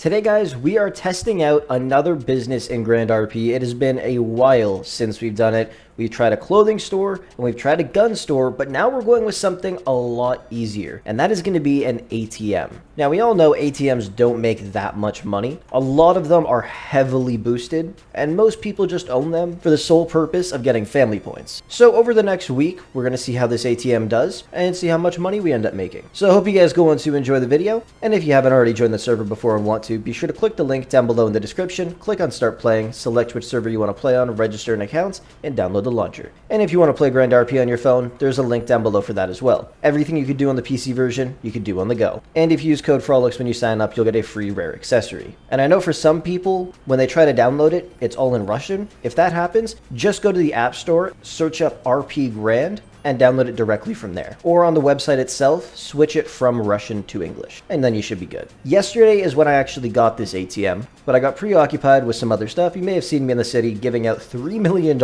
Today, guys, we are testing out another business in Grand RP. It has been a while since we've done it. We've tried a clothing store and we've tried a gun store, but now we're going with something a lot easier, and that is going to be an ATM. Now, we all know ATMs don't make that much money. A lot of them are heavily boosted, and most people just own them for the sole purpose of getting family points. So over the next week, we're going to see how this ATM does and see how much money we end up making. So I hope you guys go on to enjoy the video, and if you haven't already joined the server before and want to, be sure to click the link down below in the description, click on Start Playing, select which server you want to play on, register an account, and download the launcher. And if you want to play Grand RP on your phone, there's a link down below for that as well. Everything you could do on the PC version, you could do on the go. And if you use code Frolics when you sign up, you'll get a free rare accessory. And I know for some people, when they try to download it, it's all in Russian. If that happens, just go to the App Store, search up RP Grand, and download it directly from there. Or on the website itself, switch it from Russian to English, and then you should be good. Yesterday is when I actually got this ATM, but I got preoccupied with some other stuff. You may have seen me in the city giving out $3 million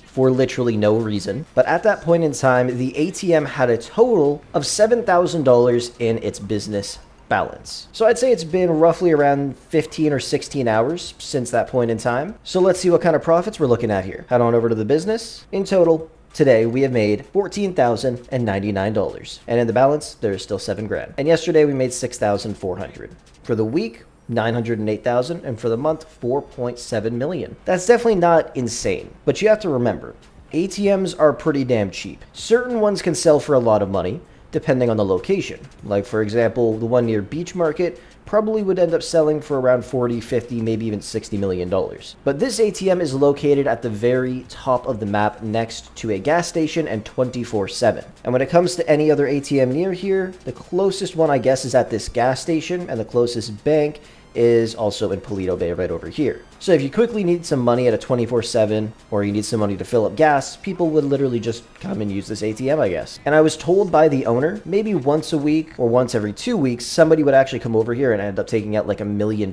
for literally no reason. But at that point in time, the ATM had a total of $7,000 in its business balance. So I'd say it's been roughly around 15 or 16 hours since that point in time. So let's see what kind of profits we're looking at here. Head on over to the business. In total, today we have made $14,099, and in the balance there's still $7,000. And yesterday we made $6,400. For the week, $908,000, and for the month, $4.7 million. That's definitely not insane, but you have to remember, ATMs are pretty damn cheap. Certain ones can sell for a lot of money, depending on the location. Like, for example, the one near Beach Market probably would end up selling for around 40, 50, maybe even $60 million. But this ATM is located at the very top of the map next to a gas station and 24/7. And when it comes to any other ATM near here, the closest one I guess is at this gas station, and the closest bank is also in Paleto Bay right over here. So if you quickly need some money at a 24/7, or you need some money to fill up gas, people would literally just come and use this ATM, I guess. And I was told by the owner, maybe once a week or once every 2 weeks, somebody would actually come over here and end up taking out like $1 million,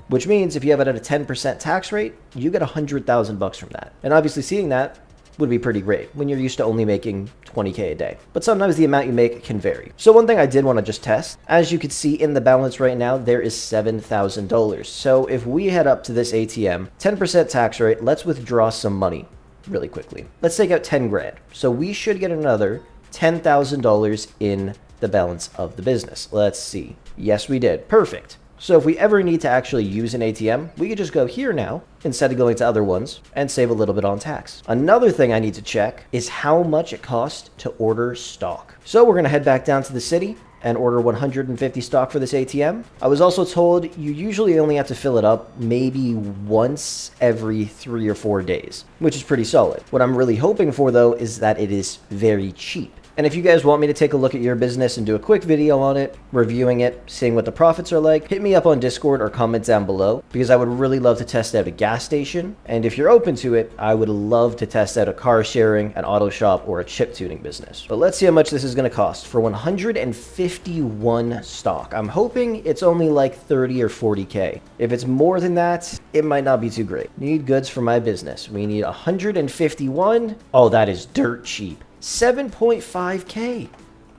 which means if you have it at a 10% tax rate, you get $100,000 from that. And obviously seeing that would be pretty great when you're used to only making 20K a day. But sometimes the amount you make can vary. So one thing I did want to just test, as you can see in the balance right now, there is $7,000. So if we head up to this ATM, 10% tax rate, let's withdraw some money really quickly. Let's take out $10,000. So we should get another $10,000 in the balance of the business. Let's see. Yes, we did. Perfect. So if we ever need to actually use an ATM, we could just go here now instead of going to other ones and save a little bit on tax. Another thing I need to check is how much it costs to order stock. So we're going to head back down to the city and order 150 stock for this ATM. I was also told you usually only have to fill it up maybe once every 3 or 4 days, which is pretty solid. What I'm really hoping for though is that it is very cheap. And if you guys want me to take a look at your business and do a quick video on it, reviewing it, seeing what the profits are like, hit me up on Discord or comment down below, because I would really love to test out a gas station. And if you're open to it, I would love to test out a car sharing, an auto shop, or a chip tuning business. But let's see how much this is going to cost for 151 stock. I'm hoping it's only like 30 or 40K. If it's more than that, it might not be too great. Need goods for my business. We need 151. Oh, that is dirt cheap. 7.5K.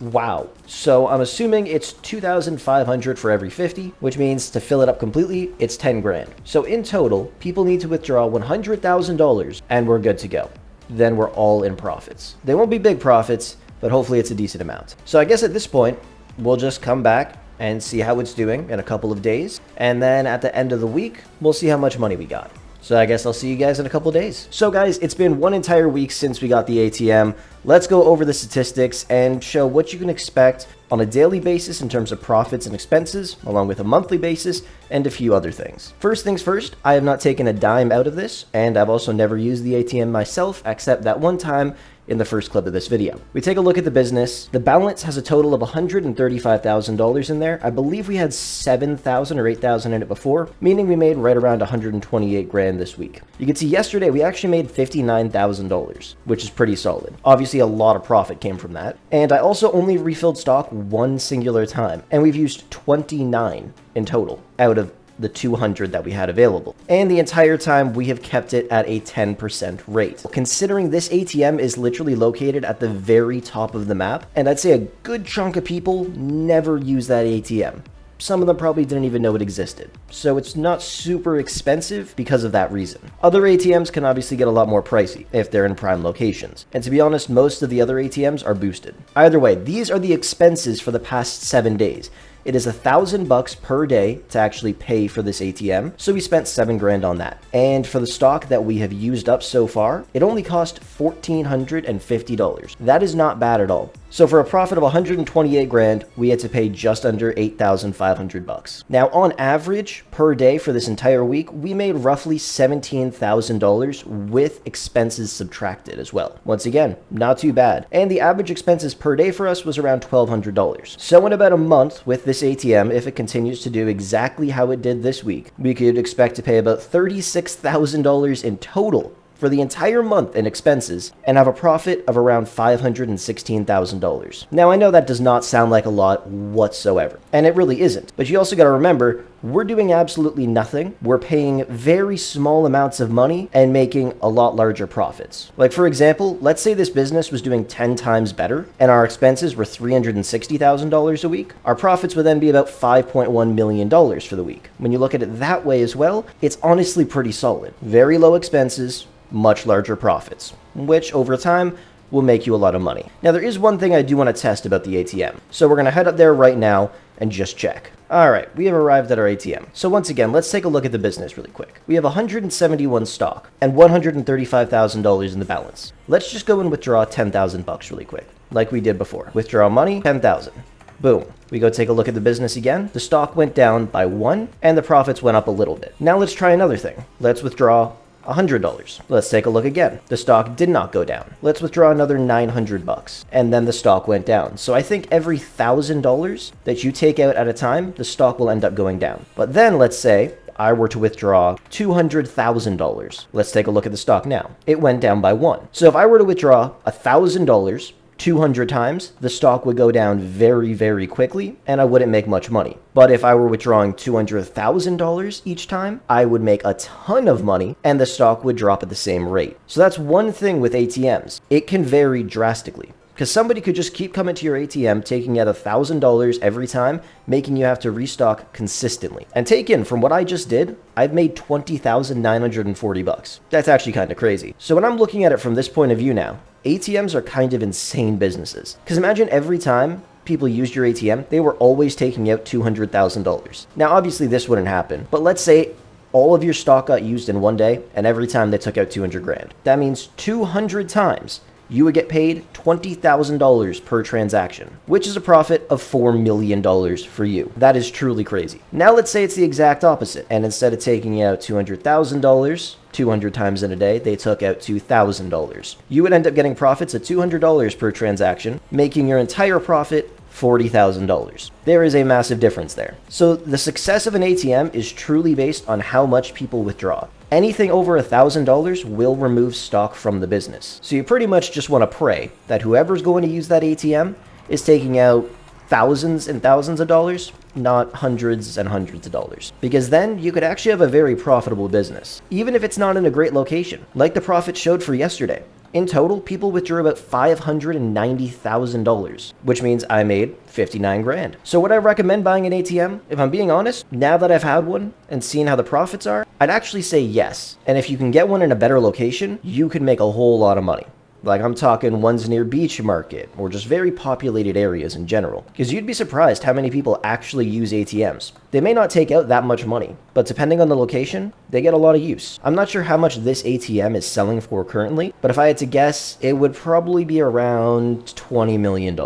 Wow. So I'm assuming it's 2,500 for every 50, which means to fill it up completely, it's 10 grand. So in total, people need to withdraw $100,000 and we're good to go. Then we're all in profits. They won't be big profits, but hopefully it's a decent amount. So I guess at this point, we'll just come back and see how it's doing in a couple of days. And then at the end of the week, we'll see how much money we got. So I guess I'll see you guys in a couple days. So guys, it's been one entire week since we got the ATM. Let's go over the statistics and show what you can expect on a daily basis in terms of profits and expenses, along with a monthly basis and a few other things. First things first, I have not taken a dime out of this, and I've also never used the ATM myself, except that one time in the first clip of this video. We take a look at the business. The balance has a total of $135,000 in there. I believe we had 7,000 or 8,000 in it before, meaning we made right around 128 grand this week. You can see yesterday we actually made $59,000, which is pretty solid. Obviously a lot of profit came from that. And I also only refilled stock one singular time, and we've used 29 in total out of the 200 that we had available. And the entire time we have kept it at a 10% rate. Considering this ATM is literally located at the very top of the map, and I'd say a good chunk of people never use that ATM. some of them probably didn't even know it existed. So it's not super expensive because of that reason. Other ATMs can obviously get a lot more pricey if they're in prime locations. And to be honest, most of the other ATMs are boosted. Either way, these are the expenses for the past 7 days. It is $1,000 per day to actually pay for this ATM, so we spent 7 grand on that. And for the stock that we have used up so far, it only cost $1,450. That is not bad at all. So for a profit of 128 grand, we had to pay just under 8,500 bucks. Now on average per day for this entire week, we made roughly $17,000 with expenses subtracted as well. Once again, not too bad. And the average expenses per day for us was around $1,200. So in about a month with this ATM, if it continues to do exactly how it did this week, we could expect to pay about $36,000 in total for the entire month in expenses and have a profit of around $516,000. Now I know that does not sound like a lot whatsoever, and it really isn't, but you also got to remember, we're doing absolutely nothing. We're paying very small amounts of money and making a lot larger profits. Like for example, let's say this business was doing 10 times better and our expenses were $360,000 a week. Our profits would then be about $5.1 million for the week. When you look at it that way as well, it's honestly pretty solid. Very low expenses, much larger profits, which over time will make you a lot of money. Now there is one thing I do want to test about the ATM. So we're going to head up there right now and just check. Alright, we have arrived at our ATM. So once again, let's take a look at the business really quick. We have 171 stock and $135,000 in the balance. Let's just go and withdraw 10,000 bucks really quick, like we did before. Withdraw money, 10,000. Boom. We go take a look at the business again. The stock went down by 1 and the profits went up a little bit. Now let's try another thing. Let's withdraw $100. Let's take a look again. The stock did not go down. Let's withdraw another 900 bucks. And then the stock went down. So I think every $1,000 that you take out at a time, the stock will end up going down. But then let's say I were to withdraw $200,000. Let's take a look at the stock now. It went down by 1. So if I were to withdraw $1,000 200 times, the stock would go down very, very quickly and I wouldn't make much money. But if I were withdrawing $200,000 each time, I would make a ton of money and the stock would drop at the same rate. So that's one thing with ATMs. It can vary drastically. Because somebody could just keep coming to your ATM, taking out $1,000 every time, making you have to restock consistently. And take in, from what I just did, I've made $20,940. That's actually kind of crazy. So when I'm looking at it from this point of view now, ATMs are kind of insane businesses. Because imagine every time people used your ATM, they were always taking out $200,000. Now obviously this wouldn't happen, but let's say all of your stock got used in one day, and every time they took out 200 grand. That means 200 times you would get paid $20,000 per transaction, which is a profit of $4 million for you. That is truly crazy. Now let's say it's the exact opposite, and instead of taking out $200,000, 200 times in a day, they took out $2,000. You would end up getting profits at $200 per transaction, making your entire profit $40,000. There is a massive difference there. So the success of an ATM is truly based on how much people withdraw. Anything over $1,000 will remove stock from the business. So you pretty much just want to pray that whoever's going to use that ATM is taking out thousands and thousands of dollars, not hundreds and hundreds of dollars. Because then you could actually have a very profitable business, even if it's not in a great location, like the profit showed for yesterday. In total, people withdrew about $590,000, which means I made 59 grand. So would I recommend buying an ATM? If I'm being honest, now that I've had one and seen how the profits are, I'd actually say yes. And if you can get one in a better location, you could make a whole lot of money. Like I'm talking ones near Beach Market or just very populated areas in general. Because you'd be surprised how many people actually use ATMs. They may not take out that much money, but depending on the location, they get a lot of use. I'm not sure how much this ATM is selling for currently, but if I had to guess, it would probably be around $20 million.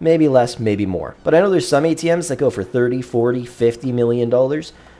Maybe less, maybe more. But I know there's some ATMs that go for $30, $40, $50 million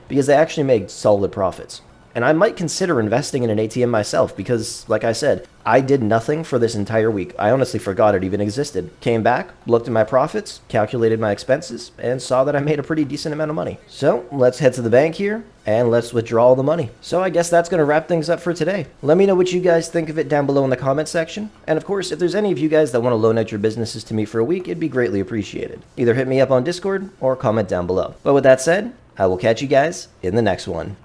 because they actually make solid profits. And I might consider investing in an ATM myself because, like I said, I did nothing for this entire week. I honestly forgot it even existed. Came back, looked at my profits, calculated my expenses, and saw that I made a pretty decent amount of money. So let's head to the bank here and let's withdraw all the money. So I guess that's going to wrap things up for today. Let me know what you guys think of it down below in the comment section. And of course, if there's any of you guys that want to loan out your businesses to me for a week, it'd be greatly appreciated. Either hit me up on Discord or comment down below. But with that said, I will catch you guys in the next one.